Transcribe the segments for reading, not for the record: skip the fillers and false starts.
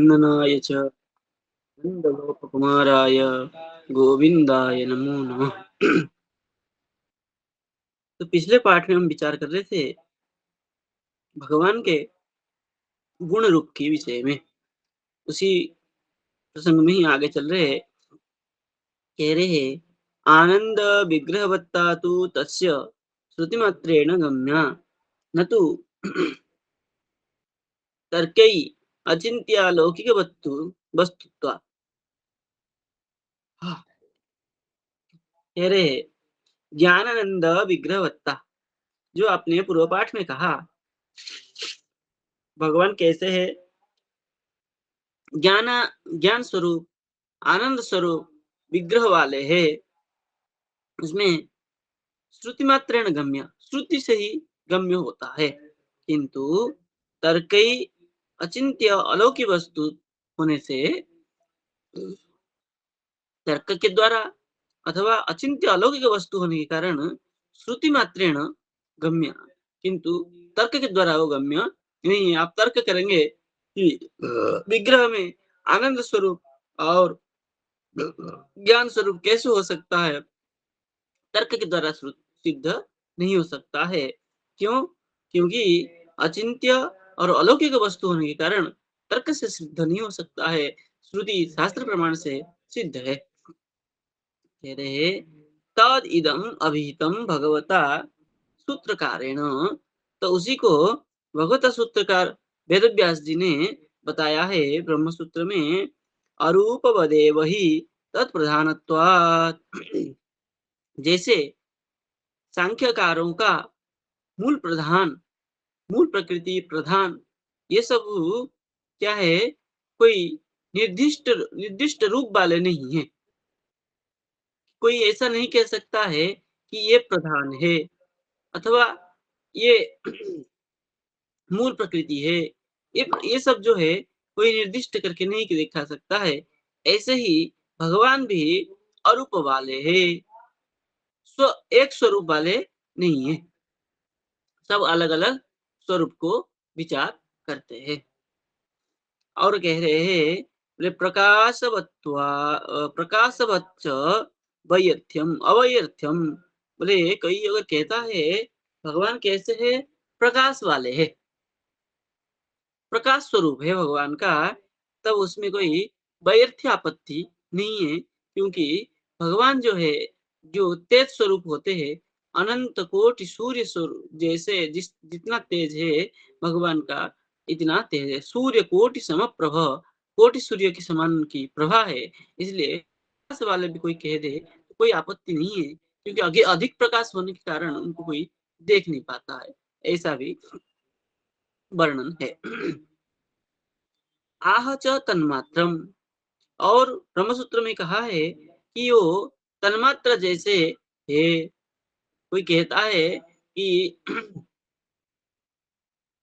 नंदनाय च नंदगोपकुमाराय गोविंदाय नमो नमः। तो पिछले पाठ में हम विचार कर रहे थे भगवान के गुण रूप के विषय में। उसी प्रसंग में ही आगे चल रहे, कह रहे हैं आनंद विग्रहवत्ता तु तस्य श्रुतिमात्रेण गम्या न तु तर्कै अचिन्त्यालौकिक वस्तुत्वा। हाँ, कह रहे हैं ज्ञानानंद विग्रहवत्ता, जो आपने पूर्व पाठ में कहा भगवान कैसे है, ज्ञान ज्ञान स्वरूप आनंद स्वरूप विग्रह वाले है। उसमें श्रुति मात्रेण गम्य, श्रुति से ही गम्य होता है, किंतु तर्कई अचिंत्य अलौकिक वस्तु होने से तर्क के द्वारा अथवा अचिंत्य अलौकिक वस्तु होने के कारण श्रुति मात्रेण गम्य, किंतु तर्क के द्वारा वो गम्य नहीं है। आप तर्क करेंगे कि विग्रह में आनंद स्वरूप और ज्ञान स्वरूप कैसे हो सकता है, तर्क के द्वारा सिद्ध नहीं हो सकता है। क्यों? क्योंकि अचिंत्य और अलौकिक वस्तु होने के कारण तर्क से सिद्ध नहीं हो सकता है, श्रुति शास्त्र प्रमाण से सिद्ध है। कह रहे तद इदम अभिहितम भगवता सूत्रकारेण, तो उसी को भगवता सूत्रकार वेदव्यास जी ने बताया है ब्रह्म सूत्र में, अरूप वदेव ही तत्प्रधानत्वात्। जैसे सांख्यकारों का मूल प्रधान, मूल प्रकृति प्रधान, ये सब क्या है, कोई निर्दिष्ट निर्दिष्ट रूप वाले नहीं है। कोई ऐसा नहीं कह सकता है कि ये प्रधान है अथवा ये मूल प्रकृति है। ये सब जो है कोई निर्दिष्ट करके नहीं दिखा सकता है। ऐसे ही भगवान भी अरूप वाले हैं, एक स्वरूप वाले नहीं है, सब अलग अलग स्वरूप को विचार करते हैं। और कह रहे हैं बोले प्रकाशवच्च वैयर्थ्यम अवैयर्थ्यम। बोले कोई अगर कहता है भगवान कैसे है, प्रकाश वाले है, प्रकाश स्वरूप है भगवान का, तब उसमें कोई वैयर्थ्य आपत्ति नहीं है। क्योंकि भगवान जो है, जो तेज स्वरूप होते हैं, अनंत कोटि सूर्य स्वरूप जैसे जितना तेज है भगवान का, इतना तेज है। सूर्य कोटि समप्रभ, कोटि सूर्य के समान की प्रभा है। इसलिए प्रकाश वाले भी कोई कह दे तो कोई आपत्ति नहीं है, क्योंकि आगे अधिक प्रकाश होने के कारण उनको कोई देख नहीं पाता है, ऐसा भी वर्णन है। आह च तन्मात्रम, और ब्रह्मसूत्र में कहा है कि वो तन्मात्र जैसे है। कोई कहता है कि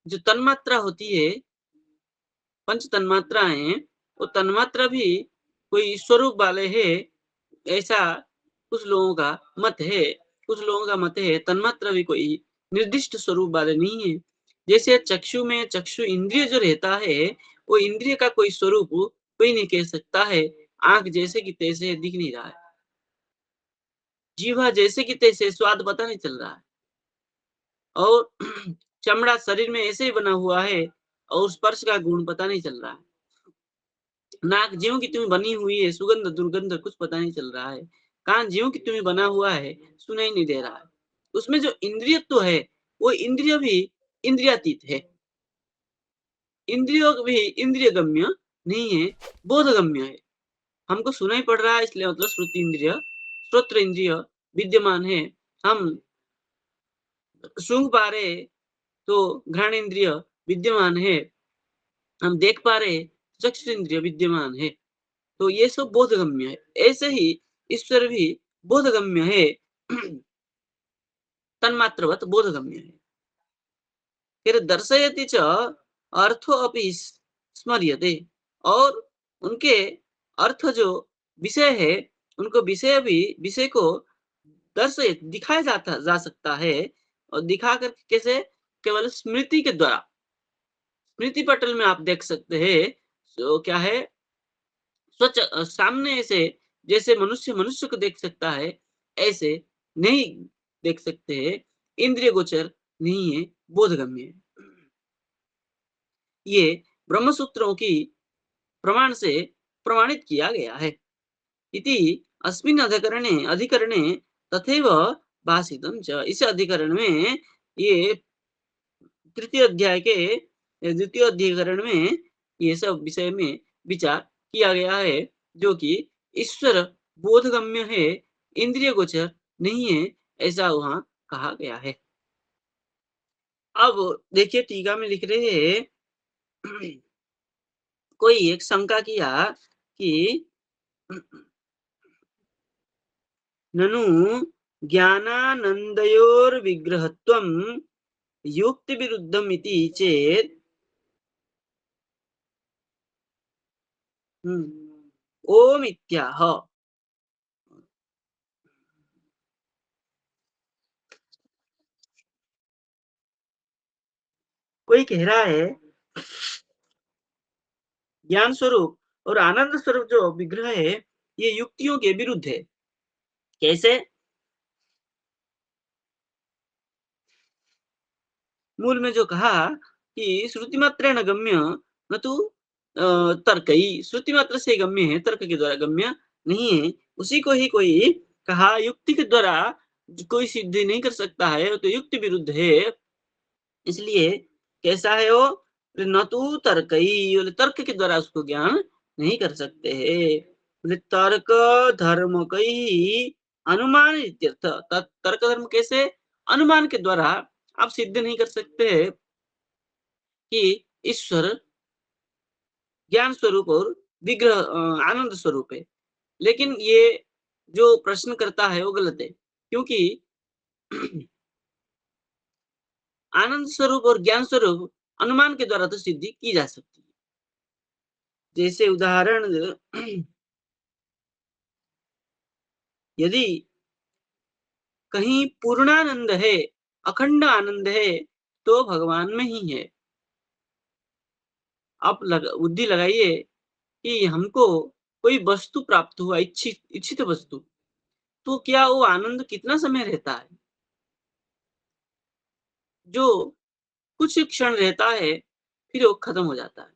जो तन्मात्रा होती है, पंच तन्मात्राएं, वो तन्मात्रा भी कोई स्वरूप वाले है, ऐसा कुछ लोगों का मत है। कुछ लोगों का मत है तन्मात्रा भी कोई निर्दिष्ट स्वरूप वाले नहीं है। जैसे चक्षु में चक्षु इंद्रिय जो रहता है, वो इंद्रिय का कोई स्वरूप कोई नहीं कह सकता है। आंख जैसे कि तैसे दिख नहीं रहा है, जीवा जैसे कि तैसे स्वाद पता नहीं चल रहा है, और चमड़ा शरीर में ऐसे ही बना हुआ है और स्पर्श का गुण पता नहीं चल रहा है। नाक ज्यों की त्यों बनी हुई है, सुगंध दुर्गंध कुछ पता नहीं चल रहा है। कान ज्यों की त्यों बना हुआ है, सुनाई नहीं दे रहा है। उसमें जो इंद्रियत्व है, वो इंद्रिय भी इंद्रियातीत है। इंद्रियों भी इंद्रिय गम्य नहीं है, बोध गम्य है। हमको सुनाई पड़ रहा है इसलिए मतलब श्रुति इंद्रिय, श्रोत्र इंद्रिय विद्यमान है। हम सूंघ पा रहे तो घ्राण इंद्रिय विद्यमान है। हम देख पा रहे चक्षु इंद्रिय विद्यमान है। तो ये सब बोधगम्य है। ऐसे ही ईश्वर भी बोधगम्य है, तन्मात्रवत बोधगम्य है। फिर दर्शयति च अर्थो अपि स्मर्यते, और उनके अर्थ जो विषय है, उनको विषय भी, विषय को दर्शय दिखाया जा सकता है। और दिखा कर कैसे? केवल स्मृति के द्वारा। स्मृति पटल में आप देख सकते हैं, तो क्या है, स्वच्छ सामने से जैसे मनुष्य मनुष्य को देख सकता है, ऐसे नहीं देख सकते हैं, इंद्रिय गोचर नहीं है, बोधगम्य है। ये ब्रह्मसूत्रों की प्रमाण से प्रमाणित किया गया है। इति अस्मिन् अधिकरणे अधिकरणे तथैव भाषितं च। इस अधिकरण में ये तृतीय अध्याय के द्वितीय अधिकरण में ये सब विषय में विचार किया गया है, जो कि ईश्वर बोधगम्य है, इंद्रिय गोचर नहीं है, ऐसा वहाँ कहा गया है। अब देखिए टीका में लिख रहे हैं, कोई एक शंका किया कि ननु ज्ञानानन्दयोर्विग्रहत्वं युक्तिविरुद्धमिति चेत् ओम इत्याह। कोई कह रहा है ज्ञान स्वरूप और आनंद स्वरूप जो विग्रह है, ये युक्तियों के विरुद्ध है। कैसे? मूल में जो कहा कि श्रुति मात्र न गम्य न तो तर्क ही, श्रुति मात्र से गम्य है, तर्क के द्वारा गम्य नहीं है। उसी को ही कोई कहा युक्ति के द्वारा कोई सिद्धि नहीं कर सकता है, तो युक्ति विरुद्ध है। इसलिए कैसा है वो, न तो तर्क ही, बोले तर्क के द्वारा उसको ज्ञान नहीं कर सकते है। बोले तर्क धर्म कई अनुमान इत्यर्थ। तर्क धर्म कैसे? अनुमान के द्वारा आप सिद्ध नहीं कर सकते कि ईश्वर ज्ञान स्वरूप और विग्रह आनंद स्वरूप है। लेकिन ये जो प्रश्न करता है वो गलत है, क्योंकि आनंद स्वरूप और ज्ञान स्वरूप अनुमान के द्वारा तो सिद्धि की जा सकती है। जैसे उदाहरण, यदि कहीं पूर्णानंद है, अखंड आनंद है, तो भगवान में ही है। आप बुद्धि लगाइए कि हमको कोई वस्तु प्राप्त हुआ, इच्छित इच्छित वस्तु, तो क्या वो आनंद कितना समय रहता है? जो कुछ क्षण रहता है, फिर वो खत्म हो जाता है।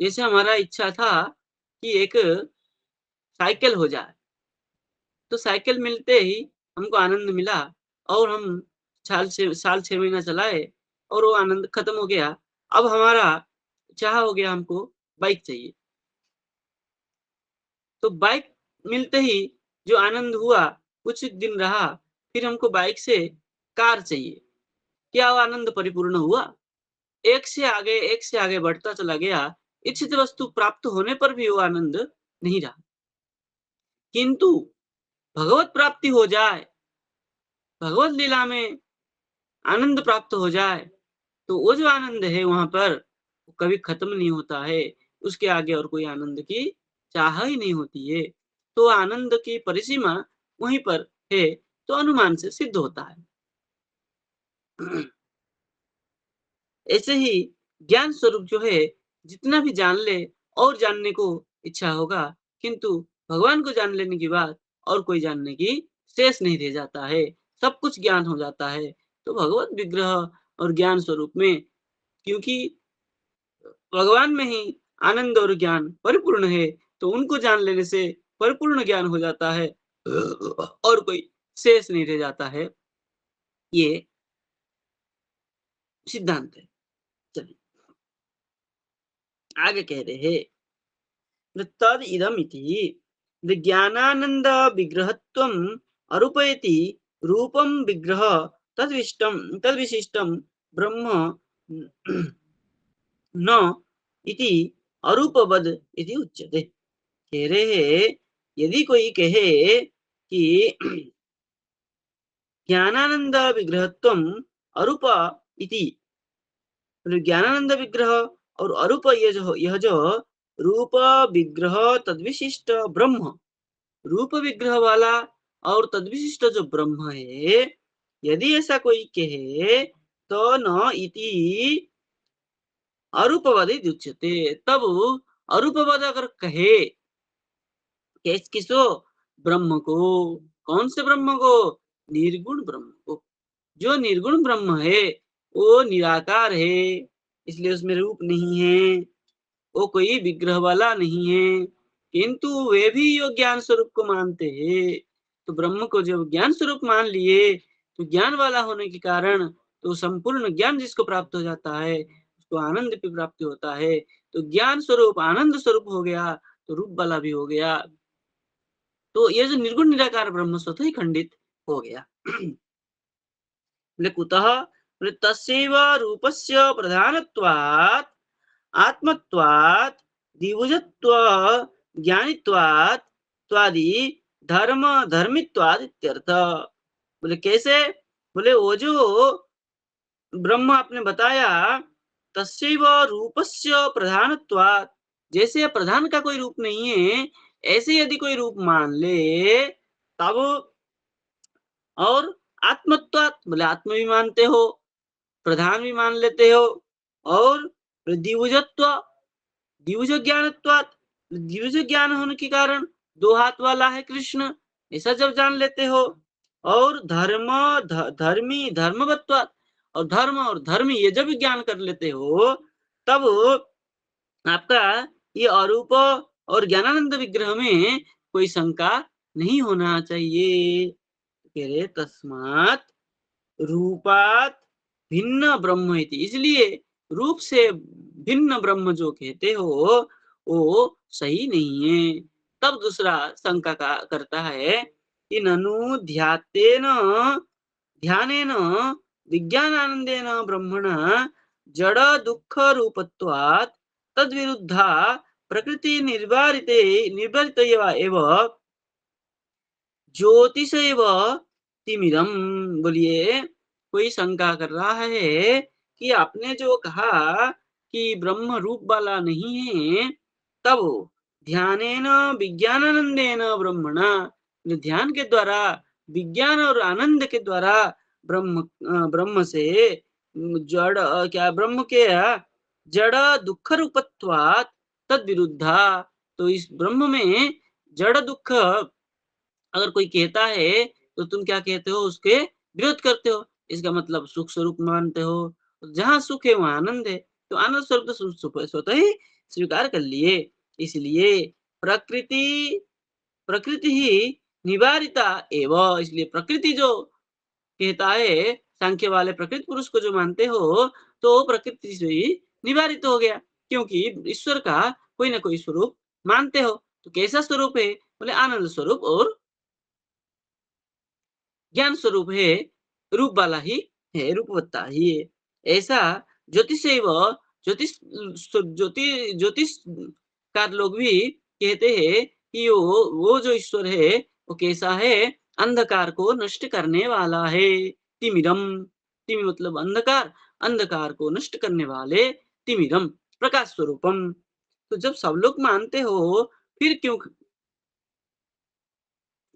जैसे हमारा इच्छा था कि एक साइकिल हो जाए, तो साइकिल मिलते ही हमको आनंद मिला, और हम साल 6 महीना चलाए और वो आनंद खत्म हो गया। अब हमारा चाह हो गया, हमको बाइक चाहिए। तो बाइक मिलते ही जो आनंद हुआ, कुछ दिन रहा, फिर हमको बाइक से कार चाहिए। क्या वो आनंद परिपूर्ण हुआ? एक से आगे बढ़ता चला गया। इच्छित वस्तु प्राप्त होने पर भी वो आनंद नहीं रहा। किंतु भगवत प्राप्ति हो जाए, भगवत लीला में आनंद प्राप्त हो जाए, तो वो जो आनंद है वहाँ पर, वो कभी खत्म नहीं होता है। उसके आगे और कोई आनंद की चाह ही नहीं होती है। तो आनंद की परिसीमा वहीं पर है, तो अनुमान से सिद्ध होता है। ऐसे ही ज्ञान स्वरूप जो है, जितना भी जान ले और जानने को इच्छा होगा, किंतु भगवान को जान लेने के बाद और कोई जानने की शेष नहीं रह जाता है। सब कुछ ज्ञान हो जाता है। तो भगवत विग्रह और ज्ञान स्वरूप में, क्योंकि भगवान में ही आनंद और ज्ञान परिपूर्ण है, तो उनको जान लेने से परिपूर्ण ज्ञान हो जाता है, और कोई शेष नहीं रह जाता है। ये सिद्धांत है। चलिए आगे कह रहे हैं, तद इदमिति विज्ञानानंद विग्रहत्वम अरूपयति रूपम विग्रह तद्विशिष्टम ब्रह्म न इति अरूपवद इति उच्यते। कह रहे हैं, यदि कोई कहे कि ज्ञानानंद विग्रहत्वम अरूप इति, ज्ञानानंद विग्रह और अरूप, यह जो रूप विग्रह तद्विशिष्ट ब्रह्म, रूप विग्रह वाला और तद्विशिष्ट जो ब्रह्म है, यदि ऐसा कोई कहे, तो न इति अरूपवादी उच्यते। तब अरूपवाद अगर कहे किसको? ब्रह्म को। कौन से ब्रह्म को? निर्गुण ब्रह्म को। जो निर्गुण ब्रह्म है वो निराकार है, इसलिए उसमें रूप नहीं है, वो कोई विग्रह वाला नहीं है, किंतु वे भी यो ज्ञान स्वरूप को मानते हैं। तो ब्रह्म को जब ज्ञान स्वरूप मान लिए, तो ज्ञान वाला होने के कारण तो संपूर्ण ज्ञान जिसको प्राप्त हो जाता है उसको आनंद की प्राप्ति होता है। तो ज्ञान स्वरूप आनंद स्वरूप हो गया, तो रूप वाला भी हो गया। तो ये जो निर्गुण निराकार ब्रह्म स्वतः ही खंडित हो गया। बोले कुतः? बोले तस्यैव रूपस्य प्रधानत्वात् आत्मत्वात् द्विभुजत्व ज्ञानित्वात् त्वादि धर्म धर्मित्वात् इत्यर्थ। बोले कैसे? बोले वो जो ब्रह्म आपने बताया, तस्यैव रूपस्य प्रधानत्वात्, जैसे प्रधान का कोई रूप नहीं है, ऐसे यदि कोई रूप मान ले तब, और आत्मत्वात् बोले आत्म भी मानते हो, प्रधान भी मान लेते हो, और द्विभुजत्व द्विभुज ज्ञानत्वात्, द्विभुज ज्ञान होने के कारण दो हाथ वाला है कृष्ण, ऐसा जब जान लेते हो, और धर्मी धर्मवत्वात्, और धर्म और धर्मी ये जब ज्ञान कर लेते हो, तब आपका ये अरूप और ज्ञानानंद विग्रह में कोई शंका नहीं होना चाहिए। कह रहे तस्मात् रूपात भिन्न ब्रह्म इति, इसलिए रूप से भिन्न ब्रह्म जो कहते हो वो सही नहीं है। तब दूसरा शंका का करता है कि ननु ध्यानेन विज्ञानानंदेन ब्रह्मणा जड़ दुःख रूपत्वात् तद्विरुद्धा प्रकृति निर्वारित एव ज्योतिष एव तिमिरम। बोलिए, कोई शंका कर रहा है कि आपने जो कहा कि ब्रह्म रूप वाला नहीं है, तब ध्यानेन विज्ञानानंदेन ब्रह्मणा, ध्यान के द्वारा विज्ञान और आनंद के द्वारा ब्रह्म से जड़ क्या ब्रह्म के जड़ दुःख रूपत्वात् तद विरुद्धा, तो इस ब्रह्म में जड़ दुःख अगर कोई कहता है तो तुम क्या कहते हो? उसके विरोध करते हो। इसका मतलब सुख स्वरूप मानते हो। जहाँ सुख है वहाँ आनंद है, तो आनंद स्वरूप तो स्वतः ही स्वीकार कर लिए। इसलिए प्रकृति प्रकृति ही निवारिता एवं, इसलिए प्रकृति जो कहता है, सांख्य वाले प्रकृति पुरुष को जो मानते हो, तो प्रकृति से ही निवारित हो गया, क्योंकि ईश्वर का कोई ना कोई स्वरूप मानते हो। तो कैसा स्वरूप है? बोले आनंद स्वरूप और ज्ञान स्वरूप है, रूप वाला ही है, रूपवत्ता ही है। ऐसा ज्योतिषैव, ज्योतिष ज्योतिषकार लोग भी कहते हैं कि वो जो ईश्वर है वो कैसा है? अंधकार को नष्ट करने वाला है। तिमिरम, तिमि मतलब अंधकार, अंधकार को नष्ट करने वाले, तिमिरम प्रकाश स्वरूपम। तो जब सब लोग मानते हो, फिर क्यों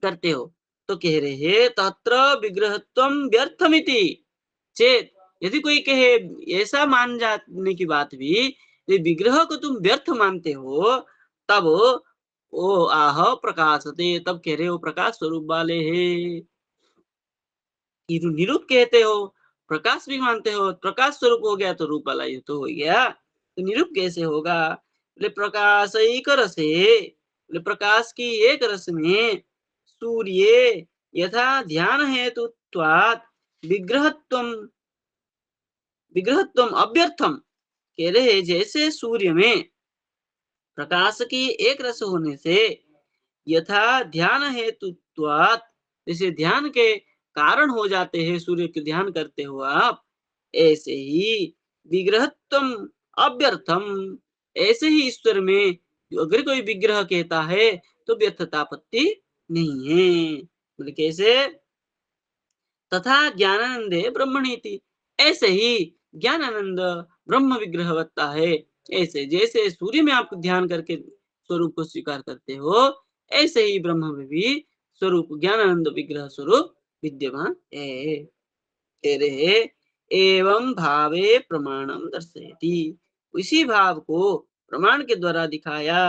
करते हो? तो कह रहे हैं तत्र विग्रहत्वम व्यर्थमिति चेत, यदि कोई कहे ऐसा मान जाने की बात भी, ये विग्रह को तुम व्यर्थ मानते हो, तब ओ आह प्रकाशते, तब कह रहे हो प्रकाश स्वरूप वाले हैं। निरूप कहते हो, प्रकाश भी मानते हो, प्रकाश स्वरूप हो गया तो रूप वाला ये तो हो गया, तो निरूप कैसे होगा? बोले प्रकाश एक रसे, बोले प्रकाश की एक रस में सूर्य यथा ध्यान हेतुत्वात् विग्रहत्वम विग्रहत्वम अभ्यर्थम, कह रहे जैसे सूर्य में प्रकाश की एक रस होने से यथा ध्यान हेतुत्वात्, जैसे ध्यान के कारण हो जाते हैं, सूर्य के ध्यान करते हो आप, ऐसे ही विग्रहत्वम अव्यर्थम, ऐसे ही ईश्वर में अगर कोई विग्रह कहता है तो व्यर्थतापत्ति नहीं है। बोले कैसे? तथा ज्ञानानंदे ब्रह्मणीति, ऐसे ही ज्ञानानंद ब्रह्म विग्रहवत्ता है। ऐसे जैसे सूर्य में आप ध्यान करके स्वरूप को स्वीकार करते हो, ऐसे ही ब्रह्म में भी स्वरूप ज्ञानानंद विग्रह स्वरूप विद्यमान है। कह रहे एवं भावे प्रमाणम दर्शयति, उसी भाव को प्रमाण के द्वारा दिखाया।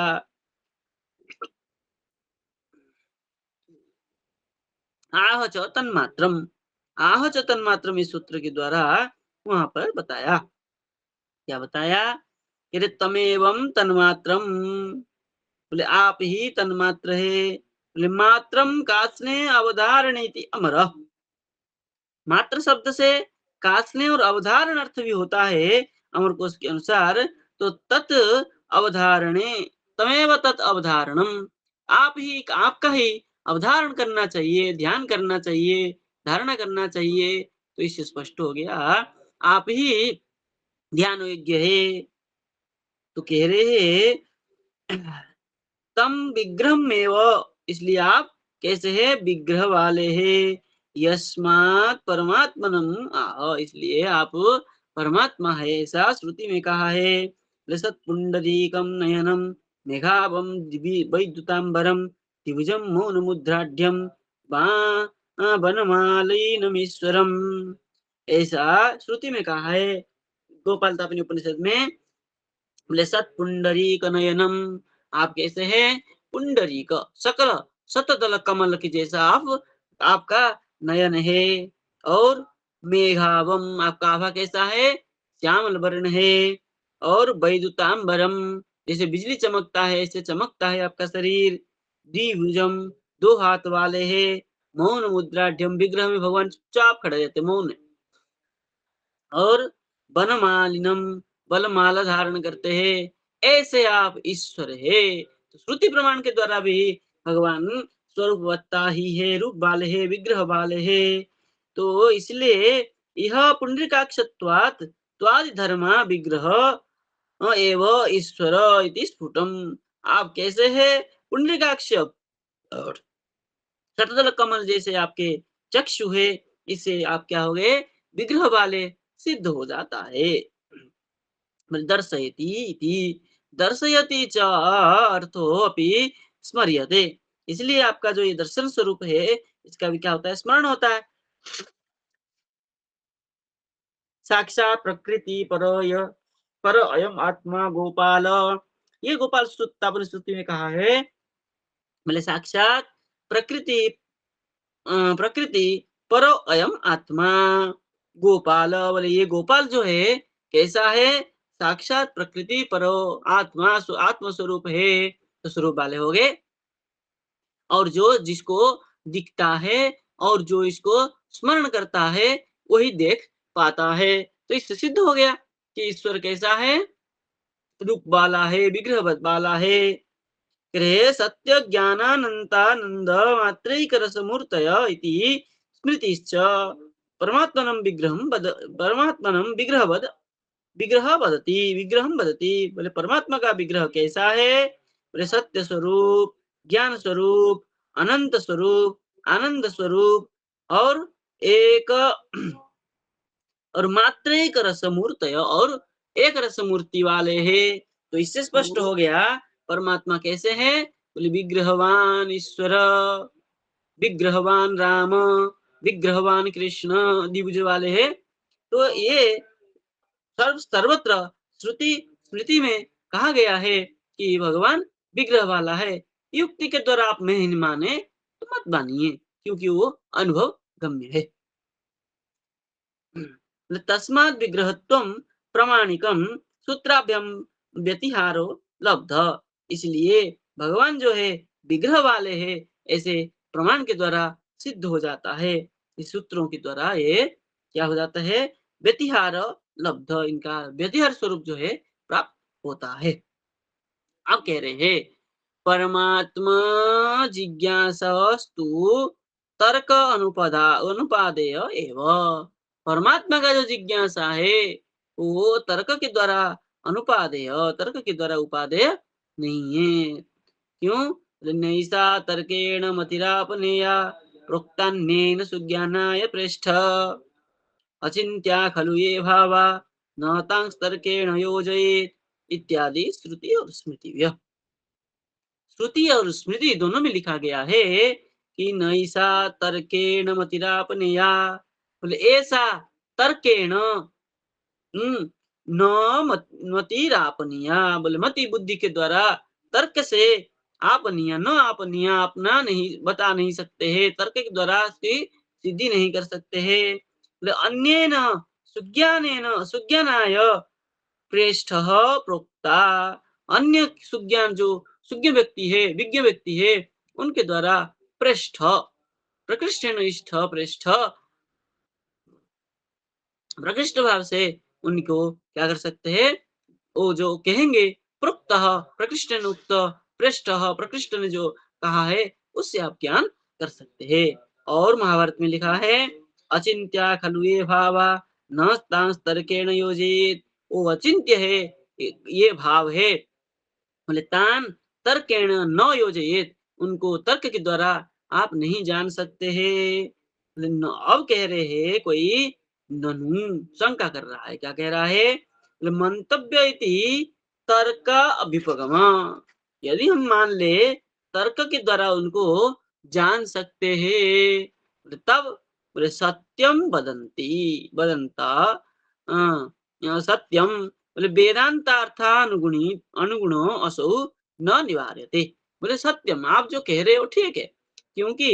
आह च तन्मात्रम, आह च तन्मात्रम इस सूत्र के द्वारा वहां पर बताया। क्या बताया? कि तमेवं तन्मात्रम, बोले आप ही तन्मात्र है। बोले मात्रम कास्ने अवधारण अमर, मात्र शब्द से कास्ने और अवधारण अर्थ भी होता है अमर कोश के अनुसार। तो तत् अवधारणे, तमेव तत् अवधारणम, आप ही, आपका ही अवधारण करना चाहिए, ध्यान करना चाहिए, धारणा करना चाहिए। तो इससे स्पष्ट हो गया आप ही ध्यान योग्य है। तो कह रहे हैं तम विग्रह एव, इसलिए आप कैसे है? विग्रह वाले हैं। यस्मात् परमात्मनम आह, इसलिए आप परमात्मा है, ऐसा श्रुति में कहा है। लसत पुंडरीकम नयनम मेघावम वैद्युतांबरम त्रिभुजम मौन मुद्राढ्यम वनमालिनमीश्वरम, ऐसा श्रुति में कहा है गोपाल तापनी उपनिषद में। बोले सत पुंडरीक नयनम, आप कैसे हैं? पुंडरीक, सकल शतदल कमल की जैसा आप, आपका नयन है। और मेघावम, आपका आभा कैसा है? श्यामल वर्ण है। और वैदुतांबरम, जैसे बिजली चमकता है ऐसे चमकता है आपका शरीर। द्विभुजम, दो हाथ वाले है। मौन मुद्राढ्यम, विग्रह में भगवान चुपचाप खड़े रहते, मौन। और वनमालिनम, वनमाला धारण करते हैं। ऐसे आप ईश्वर है। तो श्रुति प्रमाण के द्वारा भी भगवान स्वरूपवत्ता ही है, रूप वाले है, विग्रह वाले है। तो इसलिए यह पुंडरीकाक्षत्वात् त्वादि धर्मा विग्रह एव ईश्वर इति स्फुटम, आप कैसे है? पुंडरीकाक्ष और शतदल कमल जैसे आपके चक्षु है, इससे आप क्या हो गए? विग्रह वाले सिद्ध हो जाता है। दर्शयति इति, दर्शयति च अर्थो अपि स्मर्यते, इसलिए आपका जो ये दर्शन स्वरूप है इसका भी क्या होता है? स्मरण होता है। साक्षात प्रकृति पर अयम आत्मा गोपाल, ये गोपाल तापन स्तुति में कहा है। बोले साक्षात प्रकृति, प्रकृति परो अयम आत्मा गोपाल, बोले ये गोपाल जो है कैसा है? साक्षात प्रकृति परो आत्मा, आत्म स्वरूप है। तो स्वरूप वाले हो गए। और जो जिसको दिखता है और जो इसको स्मरण करता है वही देख पाता है। तो इससे सिद्ध हो गया कि ईश्वर कैसा है? रूप वाला है, विग्रह वाला है। गृहे सत्य ज्ञानानंतानंद मात्रैक रसमूर्तय इति स्मृतिश्च परमात्मनं विग्रहं वद, परमात्मनं विग्रह वदति, विग्रहं वदति। बोले परमात्मा का विग्रह कैसा है? बोले सत्य स्वरूप, ज्ञान स्वरूप, अनंत स्वरूप, आनंद स्वरूप, और एक और मात्र एक रसमूर्त, और एक रसमूर्ति वाले हैं। तो इससे स्पष्ट हो गया परमात्मा कैसे है? बोले विग्रहवान ईश्वर, विग्रहवान राम, विग्रहवान कृष्ण, द्विभुज वाले हैं। तो ये सर्वत्र श्रुति स्मृति में कहा गया है कि भगवान विग्रह वाला है। युक्ति के द्वारा आप नहीं माने तो मत मानिए, क्योंकि वो अनुभव गम्य है। तस्माद् विग्रहत्वं प्रमाणिकम सूत्राभ्यम व्यतिहारो लब्ध, इसलिए भगवान जो है विग्रह वाले हैं ऐसे प्रमाण के द्वारा सिद्ध हो जाता है। इस सूत्रों के द्वारा ये क्या हो जाता है? व्यतिहार लब्ध, इनका व्यतिहार स्वरूप जो है प्राप्त होता है। अब कह रहे हैं परमात्मा जिज्ञासास्तु तर्क अनुपादेय एव, परमात्मा का जो जिज्ञासा है वो तर्क के द्वारा अनुपादेय, तर्क के द्वारा उपादेय नहीं है। क्यों? नैसा तर्केण मतिरापनेया प्रोक्तान्येन सुज्ञानाय पृष्ठ अचिन्त्या खलु ये भावा न तांस् तर्केण योजयेत् इत्यादि श्रुति और स्मृति। श्रुति और स्मृति दोनों में लिखा गया है कि नैसा तर्केण मतिरापनेया, बोले ऐसा तर्केण, न मतिरापनीया, बोले मति बुद्धि के द्वारा तर्क से आपनीया, न आपनीया, अपना नहीं, बता नहीं सकते हैं, तर्क के द्वारा सिद्धि नहीं कर सकते हैं। बोले अन्येन सुज्ञानेन सुज्ञानाय प्रेष्ठः प्रोक्ता, अन्य सुज्ञान जो सुज्ञ व्यक्ति है, विज्ञ व्यक्ति है, उनके द्वारा पृष्ठ, प्रकृष्टेन इष्ट, पृष्ठ, प्रकृष्ट भाव से उनको क्या कर सकते हैं, वो जो कहेंगे, प्रोक्तः, प्रकृष्टेन उक्त, पृष्ठः, प्रकृष्ट ने जो कहा है, उससे आप ज्ञान कर सकते हैं। और महाभारत में लिखा है, अचिंत्या खलु ये भावा न तांस तर्केण योजित, वो अचिंत्य है, ये भाव है, बोले तान तर्केण न योजयेत, उनको तर्क के द्वारा आप नहीं जान सकते हैं। अब कह रहे हैं कोई, ननु, शंका कर रहा है, क्या कह रहा है, बोले मंतव्य इति तर्क अभ्युपगमा, यदि हम मान ले तर्क के द्वारा उनको जान सकते हैं, तब बोले सत्यम वदंती, वदंता सत्यम, बोले वेदांतार्थानुगुणी अनुगुणो असौ न निवार्यते, बोले सत्यम, आप जो कह रहे हो ठीक है, क्योंकि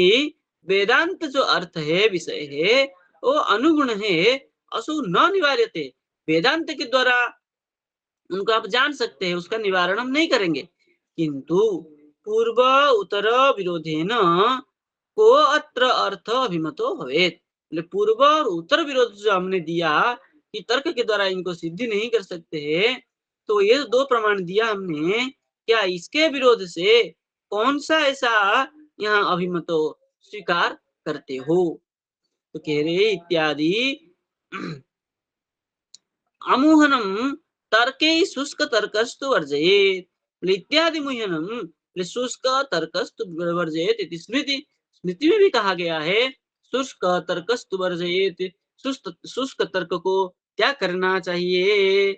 वेदांत जो अर्थ है, विषय है, वो अनुगुण है, असु न निवार्यते, वेदांत के द्वारा उनको आप जान सकते हैं, उसका निवारण हम नहीं करेंगे, किंतु पूर्व उत्तर विरोधेन को अत्र अर्थ अभिमतो भवेत, बोले पूर्व और उत्तर विरोध जो हमने दिया कि तर्क के द्वारा इनको सिद्धि नहीं कर सकते हैं, तो ये दो प्रमाण दिया हमने, क्या इसके विरोध से कौन सा ऐसा यहाँ अभिमतो स्वीकार करते हो, तो कह रहे इत्यादि अमुहनम तर्के शुष्क तर्कस्तु वर्जयेत, इत्यादि मुह्यनम, शुष्क तर्कस्तु वर्जयेत इति स्मृति, स्मृति में भी कहा गया है, शुष्क तर्कस्तु वर्जयेत, शुष्क शुष्क तर्क को क्या करना चाहिए।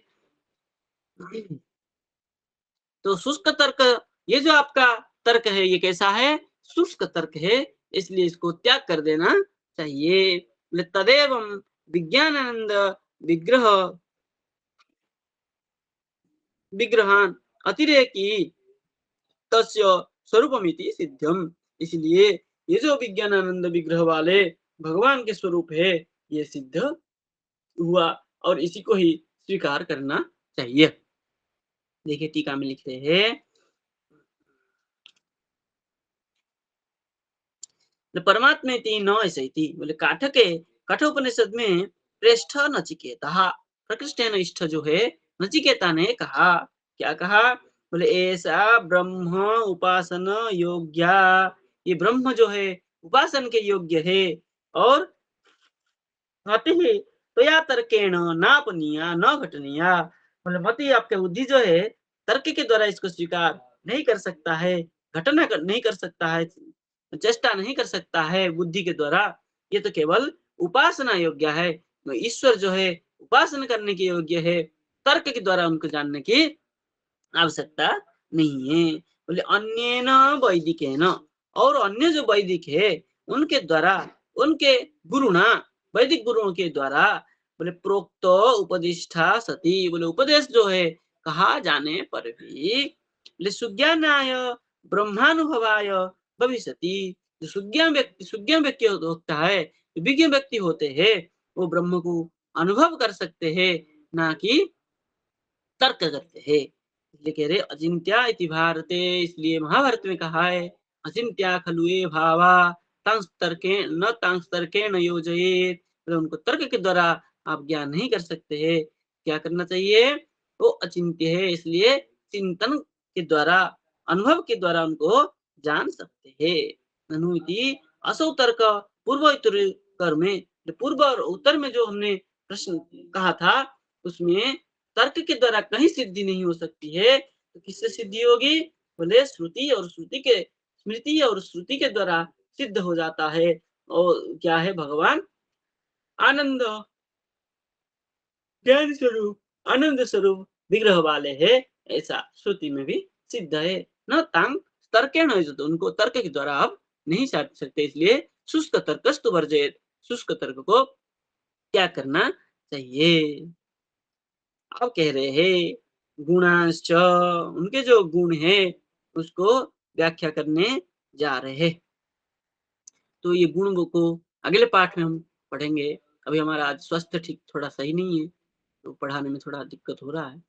तो शुष्क तर्क, ये जो आपका तर्क है, ये कैसा है, शुष्क तर्क है, इसलिए इसको त्याग कर देना चाहिए। तदेव विज्ञानानंद विग्रह विग्रहान अतिरेकी तस्य स्वरूपमिति सिद्धम, इसलिए ये जो विज्ञानानंद विग्रह वाले भगवान के स्वरूप है, ये सिद्ध हुआ, और इसी को ही स्वीकार करना चाहिए। देखिए टीका में लिखते हैं, परमात्मे न ऐसे थी, बोले काठके कठोपनिषद में श्रेष्ठ नचिकेता, प्रकृष्टेन इष्ट जो है, नचिकेता ने कहा, क्या कहा, बोले ऐसा ब्रह्म उपासन योग्या, ये ब्रह्म जो है उपासन के योग्य है, और मति तो या तर्केण नापनीया न घटनीया, बोले मति आपके बुद्धि जो है, तर्क के द्वारा इसको स्वीकार नहीं कर सकता है, घटना नहीं कर सकता है, चेष्टा नहीं कर सकता है बुद्धि के द्वारा, ये तो केवल उपासना योग्य है, तो ईश्वर जो है उपासना करने के योग्य है, तर्क के द्वारा उनको जानने की आवश्यकता नहीं है। बोले अन्येन वैदिकेन, और अन्य जो वैदिक है, उनके द्वारा, उनके गुरुना, वैदिक गुरुओं के द्वारा, बोले प्रोक्त उपदिष्ठा सती, बोले उपदेश जो है कहा जाने पर भी, बोले सुज्ञानाय ब्रह्मानुभवाय भविष्यति, जो सुज्ञान व्यक्ति होता है, विज्ञ व्यक्ति होते हैं, वो ब्रह्म को अनुभव कर सकते हैं, ना कि तर्क करते हैं। इसलिए कह रहे अचिंत्या इति भारते, इसलिए महाभारत में कहा है, अचिंत्या खलु ये भावा तांस तर्के न तांस तर्के न योजयेत, तो उनको तर्क के द्वारा आप ज्ञान नहीं कर सकते हैं, क्या करना चाहिए, वो अचिंत्य है, इसलिए चिंतन के द्वारा, अनुभव के द्वारा उनको जान सकते हैं। ननु इति असौ तर्क पूर्व उत्तर कर में, पूर्व और उत्तर में जो हमने प्रश्न कहा था, उसमें तर्क के द्वारा कहीं सिद्धि नहीं हो सकती है, तो किससे सिद्धि होगी, बोले श्रुति और श्रुति के, स्मृति और श्रुति के द्वारा सिद्ध हो जाता है। और क्या है, भगवान आनंद ज्ञान स्वरूप आनंद स्वरूप विग्रह वाले है, ऐसा श्रुति में भी सिद्ध है। न तांग तर्केण युज्यते, तो उनको तर्क के द्वारा आप नहीं साध सकते, इसलिए शुष्क तर्कस्तु वर्जयेत, शुष्क तर्क को त्याग करना चाहिए। आप कह रहे हैं गुणांश्च, उनके जो गुण हैं उसको व्याख्या करने जा रहे हैं। तो ये गुण को अगले पाठ में हम पढ़ेंगे। अभी हमारा आज स्वास्थ्य ठीक थोड़ा सही नहीं है, तो पढ़ाने में थोड़ा दिक्कत हो रहा है।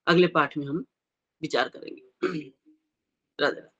अगले पाठ में हम विचार करेंगे। राधे राधे।